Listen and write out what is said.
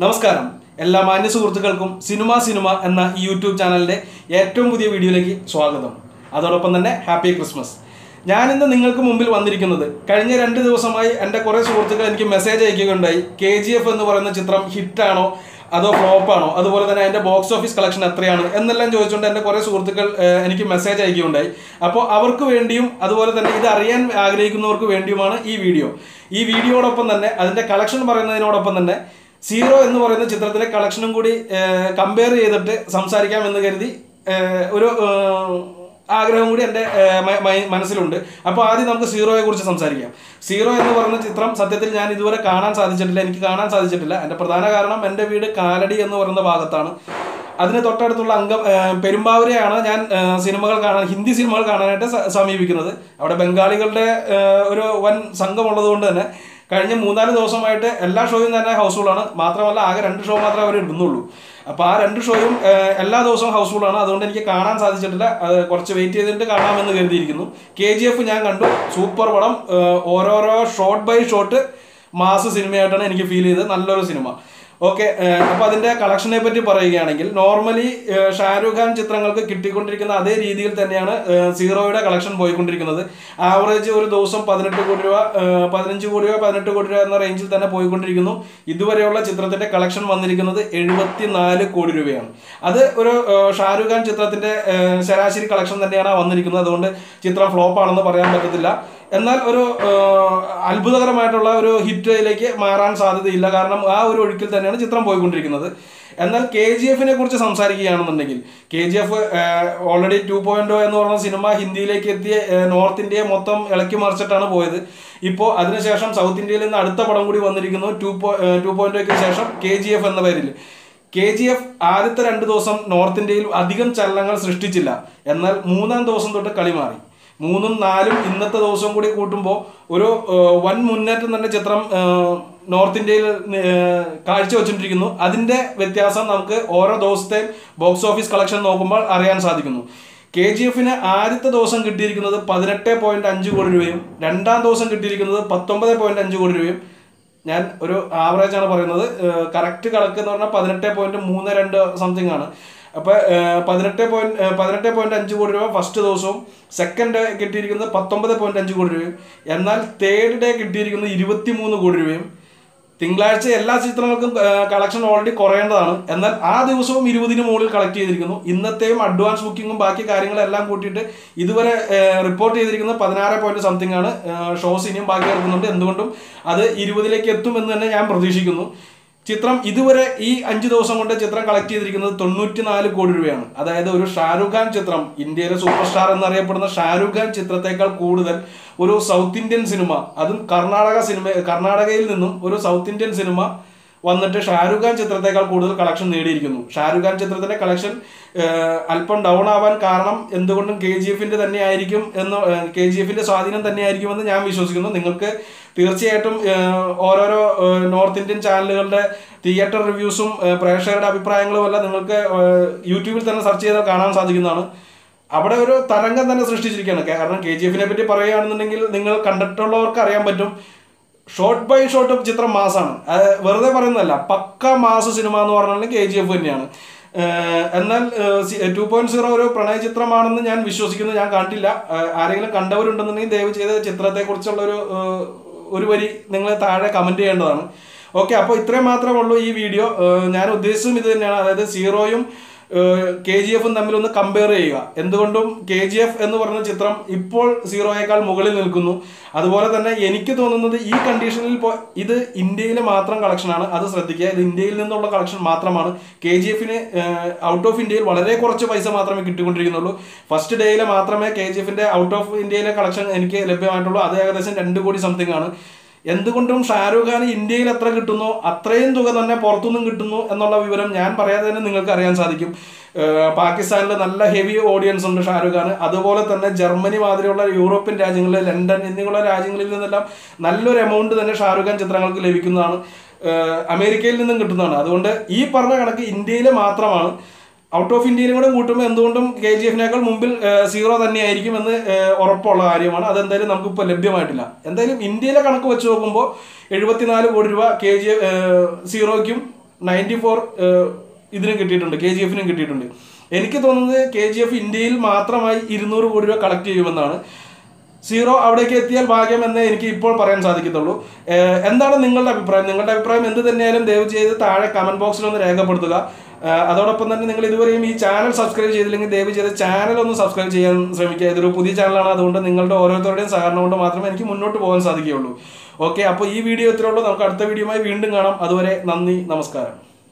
നമസ്കാരം എല്ലാ മാന്യ സുഹൃത്തുക്കൾക്കും സിനിമ എന്ന ഈ യൂട്യൂബ് ചാനലിൻ്റെ ഏറ്റവും പുതിയ വീഡിയോയിലേക്ക് സ്വാഗതം. അതോടൊപ്പം തന്നെ ഹാപ്പി ക്രിസ്മസ്. ഞാനിന്ന് നിങ്ങൾക്ക് മുമ്പിൽ വന്നിരിക്കുന്നത് കഴിഞ്ഞ 2 ദിവസമായി എൻ്റെ കുറേ സുഹൃത്തുക്കൾ എനിക്ക് മെസ്സേജ് അയക്കുകയുണ്ടായി. KGF എന്ന് പറയുന്ന ചിത്രം ഹിറ്റാണോ അതോ ഫ്ലോപ്പാണോ, അതുപോലെ തന്നെ അതിൻ്റെ ബോക്സ് ഓഫീസ് കളക്ഷൻ എത്രയാണ് എന്നെല്ലാം ചോദിച്ചുകൊണ്ട് എൻ്റെ കുറേ സുഹൃത്തുക്കൾ എനിക്ക് മെസ്സേജ് അയക്കുകയുണ്ടായി. അപ്പോൾ അവർക്ക് വേണ്ടിയും അതുപോലെ തന്നെ ഇത് അറിയാൻ ആഗ്രഹിക്കുന്നവർക്ക് വേണ്ടിയുമാണ് ഈ വീഡിയോ. ഈ വീഡിയോടൊപ്പം തന്നെ അതിൻ്റെ കളക്ഷൻ പറയുന്നതിനോടൊപ്പം തന്നെ സീറോ എന്ന് പറയുന്ന ചിത്രത്തിലെ കളക്ഷനും കൂടി കമ്പയർ ചെയ്തിട്ട് സംസാരിക്കാമെന്ന് കരുതി ഒരു ആഗ്രഹം കൂടി എൻ്റെ മനസ്സിലുണ്ട്. അപ്പോൾ ആദ്യം നമുക്ക് സീറോയെ കുറിച്ച് സംസാരിക്കാം. സീറോ എന്ന് പറയുന്ന ചിത്രം സത്യത്തിൽ ഞാൻ ഇതുവരെ എനിക്ക് കാണാൻ സാധിച്ചിട്ടില്ല. എൻ്റെ പ്രധാന കാരണം എൻ്റെ വീട് കാലടി എന്ന് പറയുന്ന ഭാഗത്താണ്. അതിന് തൊട്ടടുത്തുള്ള പെരുമ്പാവൂരെയാണ് ഞാൻ ഹിന്ദി സിനിമകൾ കാണാനായിട്ട് സമീപിക്കുന്നത്. അവിടെ ബംഗാളികളുടെ ഒരു വൻ സംഘമുള്ളത് കൊണ്ട് തന്നെ കഴിഞ്ഞ 3-4 ദിവസമായിട്ട് എല്ലാ ഷോയും തന്നെ ഹൗസ്ഫുള്ളാണ്. മാത്രമല്ല ആകെ 2 ഷോ മാത്രമേ അവർ ഇടുന്നുള്ളൂ. അപ്പോൾ ആ 2 ഷോയും എല്ലാ ദിവസവും ഹൗസ്ഫുള്ളാണ്. അതുകൊണ്ട് എനിക്ക് കാണാൻ സാധിച്ചിട്ടില്ല. കുറച്ച് വെയിറ്റ് ചെയ്തിട്ട് കാണാമെന്ന് കരുതിയിരിക്കുന്നു. KGF ഞാൻ കണ്ടു. സൂപ്പർ പടം. ഓരോരോ ഷോട്ട് ബൈ ഷോട്ട് മാസ് സിനിമയായിട്ടാണ് എനിക്ക് ഫീൽ ചെയ്തത്. നല്ലൊരു സിനിമ. ഓക്കെ, അപ്പോൾ അതിൻ്റെ കളക്ഷനെ പറ്റി പറയുകയാണെങ്കിൽ നോർമലി ഷാരൂഖ് ഖാൻ ചിത്രങ്ങൾക്ക് കിട്ടിക്കൊണ്ടിരിക്കുന്ന അതേ രീതിയിൽ തന്നെയാണ് സീറോയുടെ കളക്ഷൻ പോയിക്കൊണ്ടിരിക്കുന്നത്. ആവറേജ് ഒരു ദിവസം 18 കോടി രൂപ, 15 കോടി രൂപ, 18 കോടി രൂപ എന്ന റേഞ്ചിൽ തന്നെ പോയിക്കൊണ്ടിരിക്കുന്നു. ഇതുവരെയുള്ള ചിത്രത്തിൻ്റെ കളക്ഷൻ വന്നിരിക്കുന്നത് 74 കോടി രൂപയാണ്. അത് ഒരു ഷാരൂഖ് ഖാൻ ചിത്രത്തിൻ്റെ ശരാശരി കളക്ഷൻ തന്നെയാണ് വന്നിരിക്കുന്നത്. അതുകൊണ്ട് ചിത്രം ഫ്ലോപ്പ് ആണെന്ന് പറയാൻ പറ്റത്തില്ല. എന്നാൽ ഒരു അത്ഭുതകരമായിട്ടുള്ള ഒരു ഹിറ്റിലേക്ക് മാറാൻ സാധ്യതയില്ല. കാരണം ആ ഒരു ഒഴുക്കിൽ തന്നെയാണ് ചിത്രം പോയിക്കൊണ്ടിരിക്കുന്നത്. എന്നാൽ KGFനെ കുറിച്ച് സംസാരിക്കുകയാണെന്നുണ്ടെങ്കിൽ KGF ഓൾറെഡി 2.0 എന്ന് പറയുന്ന സിനിമ ഹിന്ദിയിലേക്ക് എത്തിയ നോർത്ത് ഇന്ത്യയെ മൊത്തം ഇളക്കി മറിച്ചിട്ടാണ് പോയത്. ഇപ്പോൾ അതിനുശേഷം സൗത്ത് ഇന്ത്യയിൽ നിന്ന് അടുത്ത പടം കൂടി വന്നിരിക്കുന്നു. 2.0ക്ക് ശേഷം KGF എന്ന പേരിൽ. KGF ആദ്യത്തെ 2 ദിവസം നോർത്ത് ഇന്ത്യയിൽ അധികം ചലനങ്ങൾ സൃഷ്ടിച്ചില്ല. എന്നാൽ 3-ാം ദിവസം തൊട്ട് കളി മാറി. 3-ഉം 4-ഉം ഇന്നത്തെ ദിവസവും കൂടി കൂട്ടുമ്പോൾ ഒരു വൻ മുന്നേറ്റം തന്നെ ചിത്രം നോർത്ത് ഇന്ത്യയിൽ കാഴ്ചവെച്ചുകൊണ്ടിരിക്കുന്നു. അതിൻ്റെ വ്യത്യാസം നമുക്ക് ഓരോ ദിവസത്തെ ബോക്സ് ഓഫീസ് കളക്ഷൻ നോക്കുമ്പോൾ അറിയാൻ സാധിക്കുന്നു. KGFന് ആദ്യത്തെ ദിവസം കിട്ടിയിരിക്കുന്നത് 18.5 കോടി രൂപയും 2-ാം ദിവസം കിട്ടിയിരിക്കുന്നത് 19.5 കോടി രൂപയും. ഞാൻ ഒരു ആവറേജാണ് പറയുന്നത്. കറക്റ്റ് കണക്ക് എന്ന് പറഞ്ഞാൽ 18.32 സംതിങ് ആണ്. അപ്പോൾ 18.5 കോടി രൂപ ഫസ്റ്റ് ദിവസവും, സെക്കൻഡ് ഡേ കിട്ടിയിരിക്കുന്നത് 19.5 കോടി രൂപയും. എന്നാൽ തേർഡ് ഡേ കിട്ടിയിരിക്കുന്നത് 23 കോടി രൂപയും. തിങ്കളാഴ്ച എല്ലാ ചിത്രങ്ങൾക്കും കളക്ഷൻ ഓൾറെഡി കുറയേണ്ടതാണ്. എന്നാൽ ആ ദിവസവും 20-ന് മുകളിൽ കളക്ട് ചെയ്തിരിക്കുന്നു. ഇന്നത്തെയും അഡ്വാൻസ് ബുക്കിങ്ങും ബാക്കി കാര്യങ്ങളെല്ലാം കൂട്ടിയിട്ട് ഇതുവരെ റിപ്പോർട്ട് ചെയ്തിരിക്കുന്നത് 16 പോയിന്റ് സംതിങ് ആണ്. ഷോസ് ഇനിയും ബാക്കി ഇറക്കുന്നുണ്ട്. എന്തുകൊണ്ടും അത് 20-ലേക്ക് എത്തുമെന്ന് തന്നെ ഞാൻ പ്രതീക്ഷിക്കുന്നു. ചിത്രം ഇതുവരെ ഈ 5 ദിവസം കൊണ്ട് ചിത്രം കളക്ട് ചെയ്തിരിക്കുന്നത് 94 കോടി രൂപയാണ്. അതായത് ഒരു ഷാരൂഖ് ഖാൻ ചിത്രം, ഇന്ത്യയിലെ സൂപ്പർ സ്റ്റാർ എന്നറിയപ്പെടുന്ന ഷാരൂഖ് ഖാൻ ചിത്രത്തെക്കാൾ കൂടുതൽ ഒരു സൗത്ത് ഇന്ത്യൻ സിനിമ, അതും കർണാടകയിൽ നിന്നും ഒരു സൗത്ത് ഇന്ത്യൻ സിനിമ വന്നിട്ട് ഷാരൂഖ് ഖാൻ ചിത്രത്തെക്കാൾ കൂടുതൽ കളക്ഷൻ നേടിയിരിക്കുന്നു. ഷാരൂഖ് ഖാൻ ചിത്രത്തിന്റെ കളക്ഷൻ അല്പം ഡൗൺ ആവാൻ കാരണം എന്തുകൊണ്ടും KGFന്റെ സ്വാധീനം തന്നെയായിരിക്കുമെന്ന് ഞാൻ വിശ്വസിക്കുന്നു. നിങ്ങൾക്ക് തീർച്ചയായിട്ടും ഓരോരോ നോർത്ത് ഇന്ത്യൻ ചാനലുകളുടെ തിയേറ്റർ റിവ്യൂസും പ്രേക്ഷകരുടെ അഭിപ്രായങ്ങളും എല്ലാം നിങ്ങൾക്ക് യൂട്യൂബിൽ തന്നെ സെർച്ച് ചെയ്താൽ കാണാൻ സാധിക്കുന്നതാണ്. അവിടെ ഒരു തരംഗം തന്നെ സൃഷ്ടിച്ചിരിക്കുകയാണ്. കാരണം KGFനെ പറ്റി പറയുകയാണെന്നുണ്ടെങ്കിൽ നിങ്ങൾ കണ്ടിട്ടുള്ളവർക്ക് അറിയാൻ പറ്റും. ഷോട്ട് ബൈ ഷോട്ട് ചിത്രം മാസാണ്. വെറുതെ പറയുന്നതല്ല, പക്ക മാസ് സിനിമ എന്ന് പറഞ്ഞാൽ KGF തന്നെയാണ്. എന്നാൽ 2.0 ഒരു പ്രണയ ചിത്രമാണെന്ന് ഞാൻ വിശ്വസിക്കുന്നു. ഞാൻ കണ്ടില്ല. ആരെങ്കിലും കണ്ടവരുണ്ടെന്നുണ്ടെങ്കിൽ ദയവ് ചെയ്ത് ചിത്രത്തെക്കുറിച്ചുള്ള ഒരു വരി നിങ്ങൾ താഴെ കമൻറ്റ് ചെയ്യേണ്ടതാണ്. ഓക്കെ, അപ്പോൾ ഇത്രയും മാത്രമേ ഉള്ളൂ ഈ വീഡിയോ. ഞാൻ ഉദ്ദേശിച്ചതും ഇത് തന്നെയാണ്. അതായത് സീറോയും KGFും തമ്മിലൊന്ന് കമ്പയർ ചെയ്യുക. എന്തുകൊണ്ടും KGF എന്ന് പറഞ്ഞ ചിത്രം ഇപ്പോൾ സീറോയേക്കാൾ മുകളിൽ നിൽക്കുന്നു. അതുപോലെ തന്നെ എനിക്ക് തോന്നുന്നത് ഈ കണ്ടീഷനിൽ ഇത് ഇന്ത്യയിലെ മാത്രം കളക്ഷനാണ്. അത് ശ്രദ്ധിക്കുക. ഇത് ഇന്ത്യയിൽ നിന്നുള്ള കളക്ഷൻ മാത്രമാണ്. KGFന് ഔട്ട് ഓഫ് ഇന്ത്യയിൽ വളരെ കുറച്ച് പൈസ മാത്രമേ കിട്ടിക്കൊണ്ടിരിക്കുന്നുള്ളൂ. ഫസ്റ്റ് ഡേയിൽ മാത്രമേ KGFന്റെ ഔട്ട് ഓഫ് ഇന്ത്യയിലെ കളക്ഷൻ എനിക്ക് ലഭ്യമായിട്ടുള്ളൂ. അത് ഏകദേശം 2 കോടി സംതിങ് ആണ്. എന്തുകൊണ്ടും ഷാരൂഖ് ഖാൻ ഇന്ത്യയിൽ എത്ര കിട്ടുന്നോ അത്രയും തുക തന്നെ പുറത്തുനിന്നും കിട്ടുന്നു എന്നുള്ള വിവരം ഞാൻ പറയാതെ തന്നെ നിങ്ങൾക്ക് അറിയാൻ സാധിക്കും. പാകിസ്ഥാനിൽ നല്ല ഹെവി ഓഡിയൻസ് ഉണ്ട് ഷാരൂഖ് ഖാൻ. അതുപോലെ തന്നെ ജർമ്മനി മാതിരിയുള്ള യൂറോപ്യൻ രാജ്യങ്ങളിൽ, ലണ്ടൻ എന്നിങ്ങനെയുള്ള രാജ്യങ്ങളിൽ നിന്നെല്ലാം നല്ലൊരു എമൗണ്ട് തന്നെ ഷാരൂഖ് ഖാൻ ചിത്രങ്ങൾക്ക് ലഭിക്കുന്നതാണ്. അമേരിക്കയിൽ നിന്നും കിട്ടുന്നതാണ്. അതുകൊണ്ട് ഈ പറഞ്ഞ കണക്ക് ഇന്ത്യയിൽ മാത്രമാണ്. ഔട്ട് ഓഫ് ഇന്ത്യയിലും കൂടെ കൂട്ടുമ്പോൾ എന്തുകൊണ്ടും KGFനേക്കാൾ മുമ്പിൽ സീറോ തന്നെയായിരിക്കുമെന്ന് ഉറപ്പുള്ള കാര്യമാണ്. അതെന്തായാലും നമുക്കിപ്പോൾ ലഭ്യമായിട്ടില്ല. എന്തായാലും ഇന്ത്യയിലെ കണക്ക് വെച്ച് നോക്കുമ്പോൾ 74 കോടി രൂപ സീറോയ്ക്കും 94 ഇതിനും കിട്ടിയിട്ടുണ്ട്, KGF കിട്ടിയിട്ടുണ്ട്. എനിക്ക് തോന്നുന്നത് KGF ഇന്ത്യയിൽ മാത്രമായി 200 കോടി രൂപ കളക്ട് ചെയ്യുമെന്നാണ്. സീറോ അവിടേക്ക് എത്തിയാൽ ഭാഗ്യം എന്നേ എനിക്ക് ഇപ്പോൾ പറയാൻ സാധിക്കത്തുള്ളൂ. എന്താണ് നിങ്ങളുടെ അഭിപ്രായം? നിങ്ങളുടെ അഭിപ്രായം എന്ത് തന്നെയായാലും ദയവ് ചെയ്ത് താഴെ കമൻറ്റ് ബോക്സിൽ ഒന്ന് രേഖപ്പെടുത്തുക. അതോടൊപ്പം തന്നെ നിങ്ങൾ ഇതുവരെയും ഈ ചാനൽ സബ്സ്ക്രൈബ് ചെയ്തില്ലെങ്കിൽ ദയവ് ചെയ്ത് ചാനൽ ഒന്ന് സബ്സ്ക്രൈബ് ചെയ്യാൻ ശ്രമിക്കുക. ഇതൊരു പുതിയ ചാനലാണ്, അതുകൊണ്ട് നിങ്ങളുടെ ഓരോരുത്തരുടെയും സഹകരണം കൊണ്ട് മാത്രമേ എനിക്ക് മുന്നോട്ട് പോകാൻ സാധിക്കുകയുള്ളൂ. ഓക്കെ, അപ്പോൾ ഈ വീഡിയോ ഇത്രയേ ഉള്ളൂ. നമുക്ക് അടുത്ത വീഡിയോയുമായി വീണ്ടും കാണാം. അതുവരെ നന്ദി, നമസ്കാരം.